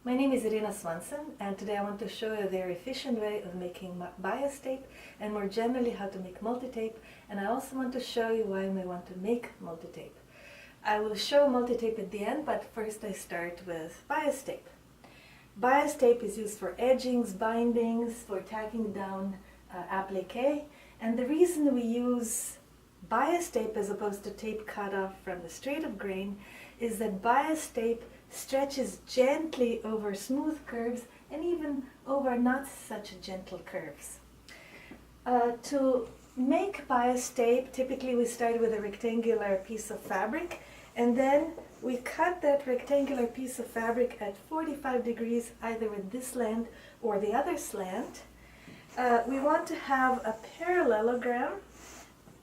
My name is Irena Swanson, and today I want to show you a very efficient way of making bias tape and more generally how to make multi-tape, and I also want to show you why you may want to make multi-tape. I will show multi-tape at the end, but first I start with bias tape. Bias tape is used for edgings, bindings, for tacking down applique, and the reason we use bias tape as opposed to tape cut off from the straight of grain is that bias tape stretches gently over smooth curves and even over not such gentle curves. To make bias tape, typically we start with a rectangular piece of fabric, and then we cut that rectangular piece of fabric at 45 degrees, either with this slant or the other slant. We want to have a parallelogram.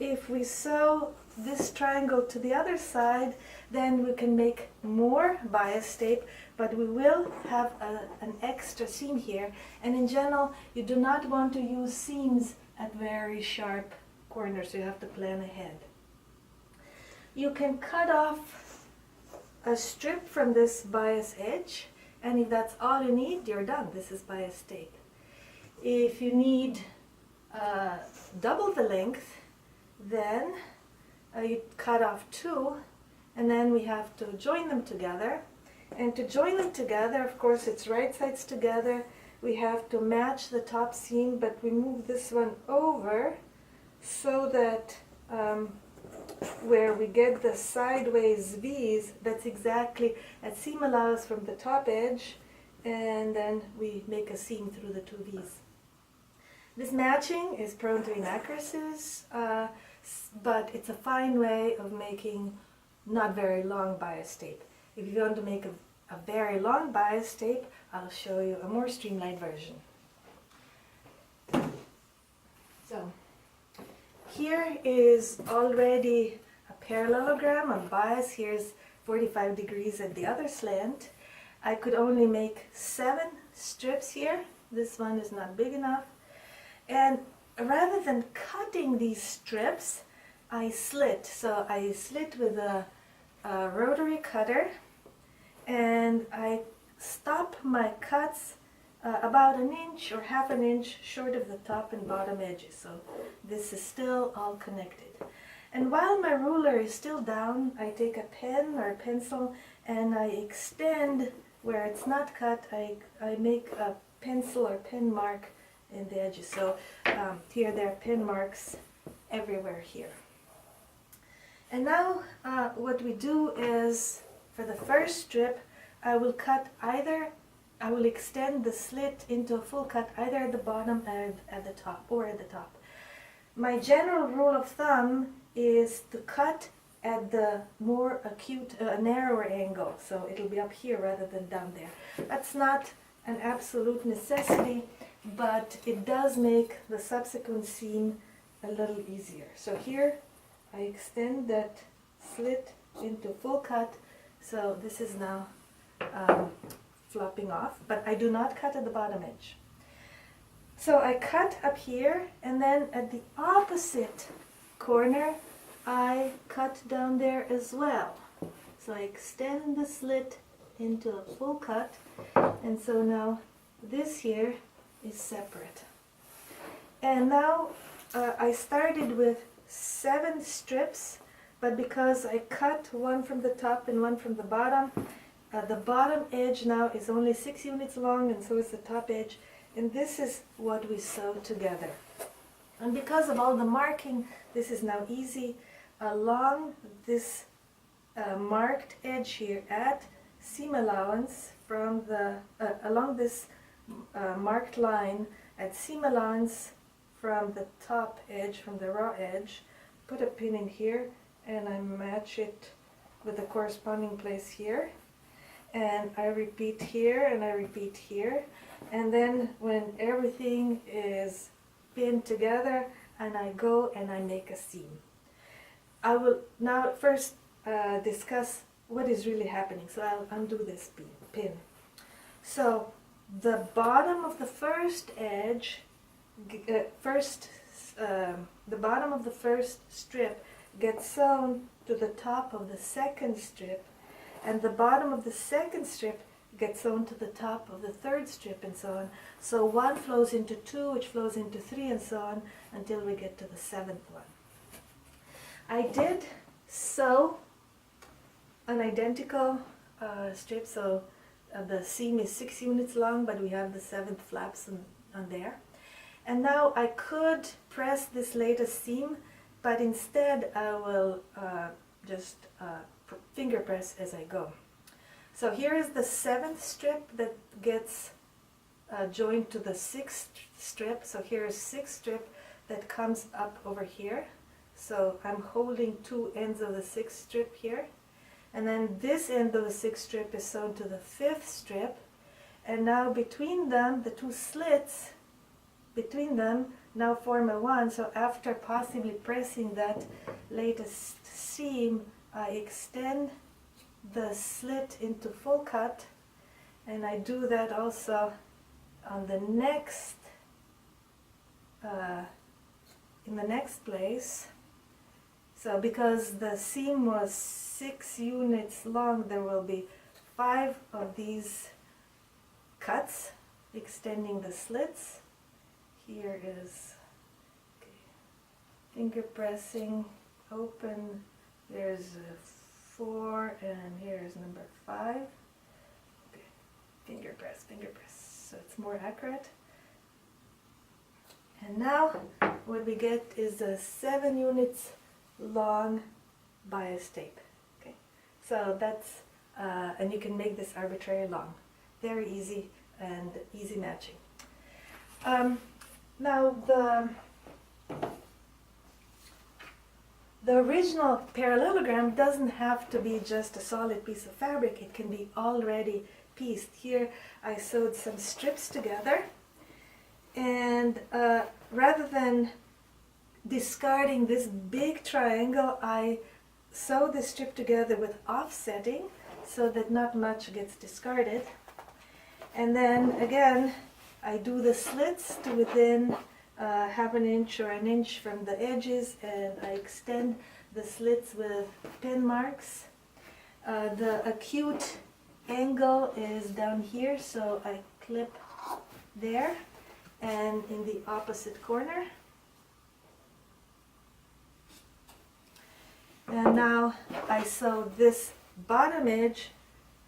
If we sew this triangle to the other side, then we can make more bias tape, but we will have an extra seam here, and in general you do not want to use seams at very sharp corners, so you have to plan ahead. You can cut off a strip from this bias edge, and if that's all you need, you're done. This is bias tape. If you need double the length, then you cut off two, and then we have to join them together. And to join them together, of course, it's right sides together. We have to match the top seam, but we move this one over so that where we get the sideways V's, that's exactly at seam allowance from the top edge, and then we make a seam through the two V's. This matching is prone to inaccuracies, but it's a fine way of making not very long bias tape. If you want to make a very long bias tape, I'll show you a more streamlined version. So here is already a parallelogram of bias. Here's 45 degrees at the other slant. I could only make 7 strips here. This one is not big enough. And rather than cutting these strips, I slit. So I slit with a rotary cutter, and I stop my cuts about an inch or half an inch short of the top and bottom edges. So this is still all connected. And while my ruler is still down, I take a pen or a pencil and I extend where it's not cut. I make a pencil or pen mark in the edges. So here there are pen marks everywhere here. And now what we do is, for the first strip, I will extend the slit into a full cut either at the bottom and at the top, or at the top. My general rule of thumb is to cut at the more acute, narrower angle, so it'll be up here rather than down there. That's not an absolute necessity, but it does make the subsequent seam a little easier. So here I extend that slit into full cut, so this is now flopping off, but I do not cut at the bottom edge. So I cut up here, and then at the opposite corner I cut down there as well. So I extend the slit into a full cut, and so now this here is separate. And now I started with 7 strips, but because I cut one from the top and one from the bottom edge now is only 6 units long, and so is the top edge, and this is what we sew together. And because of all the marking, this is now easy. Along this marked edge here at seam allowance from the along this marked line at seam allowance from the top edge, from the raw edge, put a pin in here, and I match it with the corresponding place here, and I repeat here and I repeat here, and then when everything is pinned together, and I go and I make a seam. I will now first discuss what is really happening. So I'll undo this pin. So the bottom of the first edge, the bottom of the first strip gets sewn to the top of the second strip, and the bottom of the second strip get sewn to the top of the third strip and so on. So one flows into two, which flows into three, and so on until we get to the seventh one. I did sew an identical strip, so the seam is 6 units long, but we have the 7th flaps on there. And now I could press this latest seam, but instead I will just finger press as I go. So here is the 7th strip that gets joined to the 6th strip. So here is 6th strip that comes up over here. So I'm holding two ends of the 6th strip here. And then this end of the 6th strip is sewn to the 5th strip. And now between them, the two slits between them now form a one. So after possibly pressing that latest seam, I extend the slit into full cut, and I do that also on the next in the next place. So because the seam was 6 units long, there will be 5 of these cuts extending the slits. Here is finger pressing, open, there's 4, and here's number 5. Okay. Finger press, so it's more accurate. And now what we get is a 7 units long bias tape. Okay, so that's and you can make this arbitrarily long. Very easy and easy matching. Now the original parallelogram doesn't have to be just a solid piece of fabric. It can be already pieced. Here I sewed some strips together, and rather than discarding this big triangle, I sew the strip together with offsetting so that not much gets discarded. And then again I do the slits to within half an inch or an inch from the edges, and I extend the slits with pin marks. The acute angle is down here, so I clip there and in the opposite corner. And now I sew this bottom edge,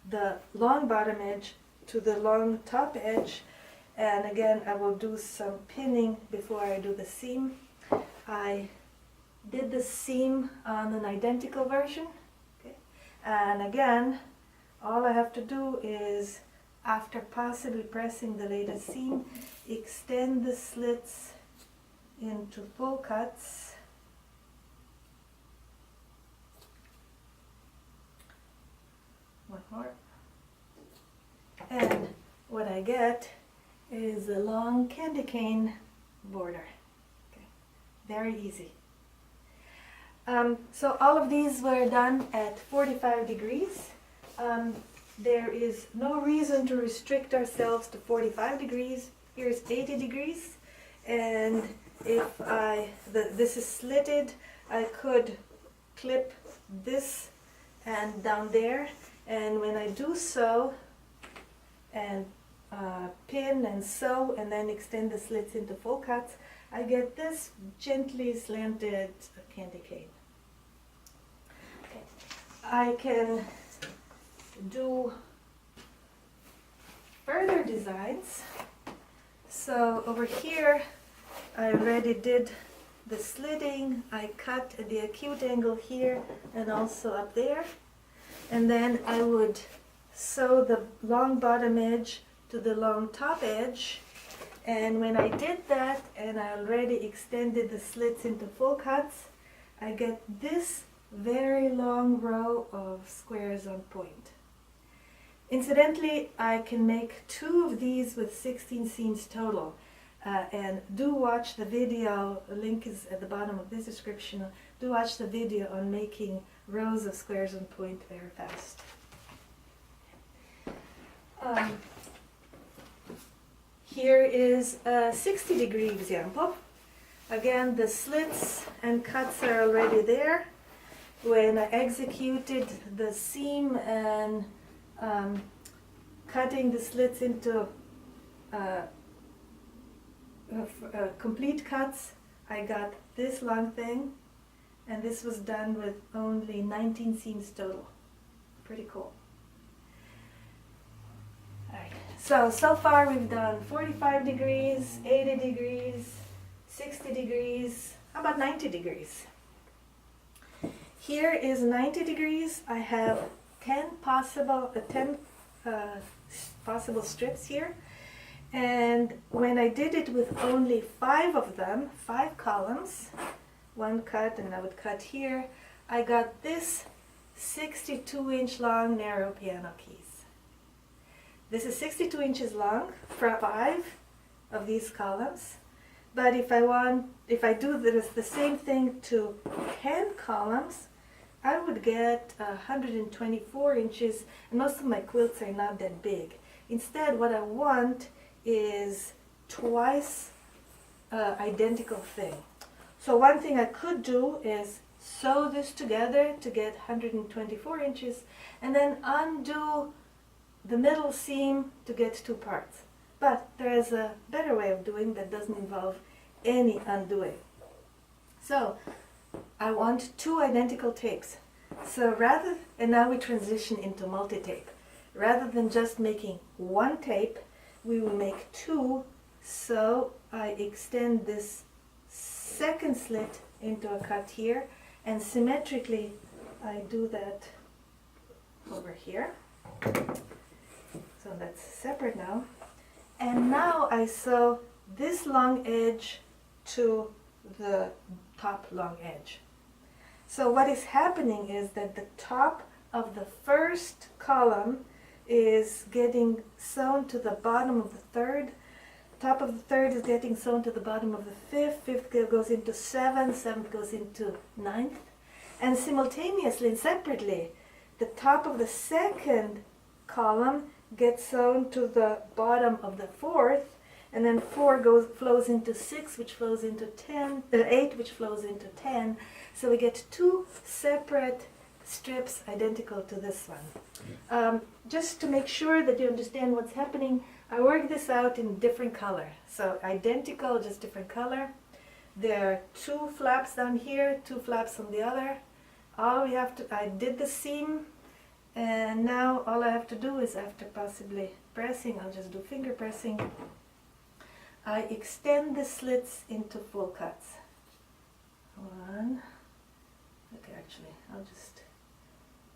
the long bottom edge, to the long top edge. And again, I will do some pinning before I do the seam. I did the seam on an identical version. Okay. And again, all I have to do is, after possibly pressing the latest seam, extend the slits into full cuts. One more. And what I get is a long candy cane border. Okay. Very easy. So all of these were done at 45 degrees. There is no reason to restrict ourselves to 45 degrees. Here's 80 degrees. And if this is slitted, I could clip this and down there. And when I do so, and pin and sew and then extend the slits into full cuts, I get this gently slanted candy cane. Okay. I can do further designs. So over here I already did the slitting. I cut at the acute angle here and also up there, and then I would sew the long bottom edge to the long top edge. And when I did that and I already extended the slits into full cuts, I get this very long row of squares on point. Incidentally, I can make 2 of these with 16 seams total. And do watch the video, a link is at the bottom of this description. Do watch the video on making rows of squares on point very fast. Here is a 60-degree example. Again, the slits and cuts are already there. When I executed the seam and cutting the slits into complete cuts, I got this long thing, and this was done with only 19 seams total. Pretty cool. Alright, so far we've done 45 degrees, 80 degrees, 60 degrees, how about 90 degrees? Here is 90 degrees. I have 10 possible strips here. And when I did it with only 5 of them, 5 columns, one cut and I would cut here, I got this 62-inch long narrow piano keys. This is 62 inches long for 5 of these columns. But if I do the same thing to 10 columns, I would get 124 inches, and most of my quilts are not that big. Instead, what I want is twice identical thing. So one thing I could do is sew this together to get 124 inches and then undo the middle seam to get 2 parts. But there is a better way of doing that doesn't involve any undoing. So I want 2 identical tapes. So and now we transition into multi-tape. Rather than just making 1 tape, we will make 2. So I extend this second slit into a cut here, and symmetrically I do that over here. So that's separate now. And now I sew this long edge to the top long edge. So what is happening is that the top of the first column is getting sewn to the bottom of the third. Top of the third is getting sewn to the bottom of the fifth. Fifth goes into seventh. Seventh goes into ninth. And simultaneously and separately, the top of the second column gets sewn to the bottom of the fourth. And then 4 flows into 6, which flows into 8, which flows into 10. So we get 2 separate strips identical to this one. Just to make sure that you understand what's happening, I worked this out in different color. So identical, just different color. There are 2 flaps down here, 2 flaps on the other. I did the seam, and now all I have to do is, after possibly pressing, I'll just do finger pressing, I extend the slits into full cuts. 1. Okay, actually, I'll just,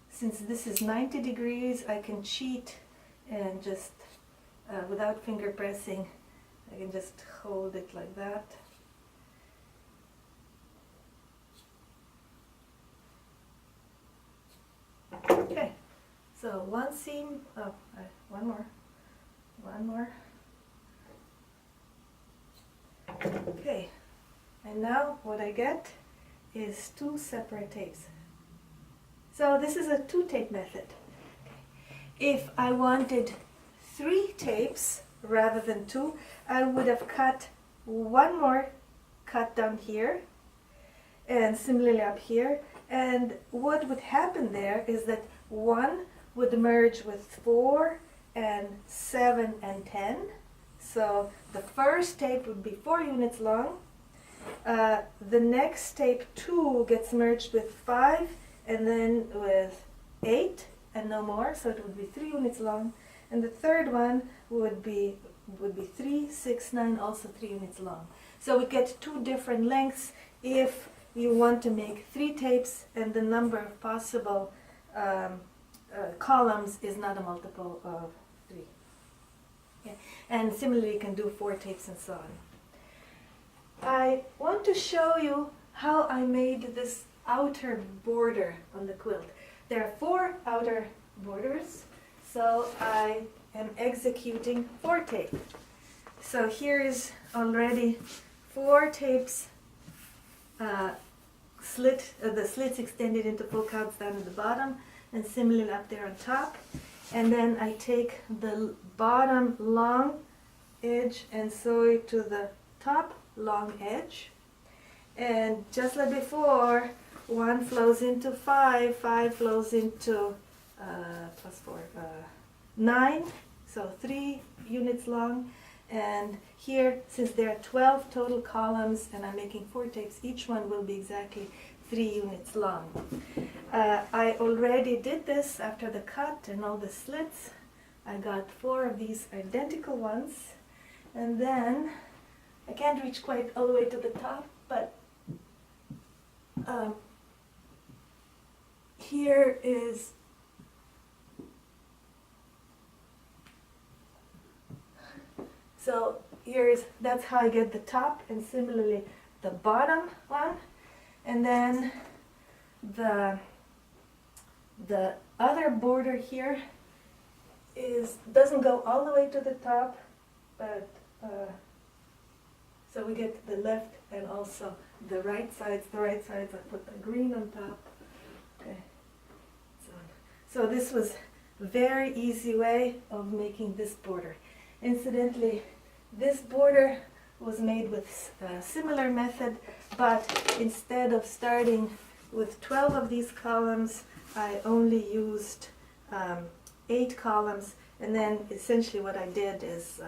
since this is 90 degrees, I can cheat and just, without finger pressing, I can just hold it like that. Okay, so 1 seam, one more. Okay, and now what I get is 2 separate tapes. So this is a 2-tape method. If I wanted 3 tapes rather than 2, I would have cut 1 more cut down here and similarly up here. And what would happen there is that 1 would merge with 4 and 7 and 10. So the first tape would be 4 units long. The next tape 2 gets merged with 5 and then with 8 and no more, so it would be 3 units long. And the third one would be 3, 6, 9, also 3 units long. So we get 2 different lengths if you want to make 3 tapes and the number of possible columns is not a multiple of 3. Yeah. And similarly you can do 4 tapes and so on. I want to show you how I made this outer border on the quilt. There are 4 outer borders, so I am executing 4 tape. So here is already 4 tapes, the slits extended into full cuts down at the bottom, and similarly up there on top. And then I take the bottom long edge and sew it to the top long edge. And just like before, 1 flows into 5, 5 flows into plus 4, 9. so 3 units long. And here, since there are 12 total columns and I'm making 4 tapes, each one will be exactly 3 units long. I already did this after the cut and all the slits. I got 4 of these identical ones, and then I can't reach quite all the way to the top, but here is that's how I get the top, and similarly the bottom one, and then the other border here doesn't go all the way to the top, but so we get the left and also the right sides. The right sides I put the green on top. Okay. So this was a very easy way of making this border. Incidentally, this border was made with a similar method, but instead of starting with 12 of these columns, I only used 8 columns, and then essentially what I did is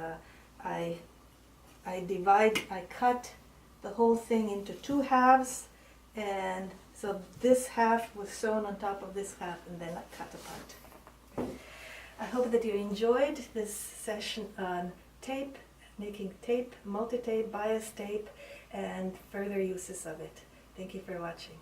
I cut the whole thing into 2 halves, and so this half was sewn on top of this half, and then I cut apart. I hope that you enjoyed this session on tape, making tape, multi-tape, bias tape, and further uses of it. Thank you for watching.